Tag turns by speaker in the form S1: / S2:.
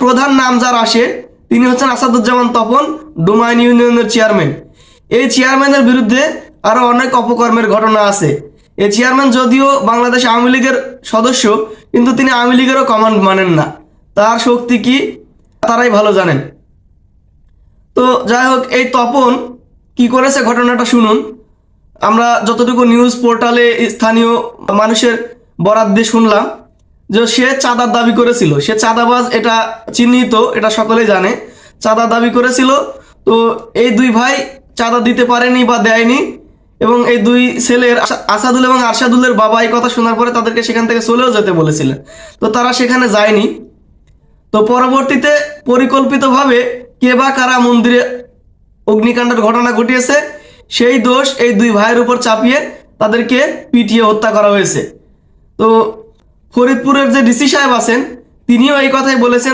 S1: প্রধান নাম যার আসে তিনি হচ্ছেন আসাদুজ্জামান তপন, ডোমাইন ইউনিয়নের চেয়ারম্যান। এই চেয়ারম্যানের বিরুদ্ধে আরো অনেক অপকর্মের ঘটনা আছে। এই চেয়ারম্যান যদিও বাংলাদেশ আওয়ামী লীগের সদস্য, কিন্তু তিনি আওয়ামী লীগেরও কমান্ড মানেন না। তার শক্তি কি তারাই ভালো জানেন। তো যাই হোক, এই তপন কি করেছে ঘটনাটা শুনুন। আমরা যতটুকু নিউজ পোর্টালে স্থানীয় মানুষের বরাত দিয়ে শুনলাম যে সে চাঁদার দাবি করেছিল, সে চাঁদাবাজ, এটা চিহ্নিত, এটা সকলেই জানে। চাঁদা দাবি করেছিল, তো এই দুই ভাই চাঁদা দিতে পারেনি বা দেয়নি, এবং এই দুই ছেলের আসাদুল এবং আরশাদুলের বাবা এই কথা শোনার পরে তাদেরকে সেখান থেকে চলেও যেতে বলেছিলেন। তো তারা সেখানে যায়নি। তো পরবর্তীতে পরিকল্পিতভাবে কে বা কারা মন্দিরে অগ্নিকাণ্ডের ঘটনা ঘটিয়েছে, সেই দোষ এই দুই ভাইয়ের উপর চাপিয়ে তাদেরকে পিটিয়ে হত্যা করা হয়েছে। তো ফরিদপুরের যে ডিসি সাহেব আছেন তিনিও এই কথাই বলেছেন।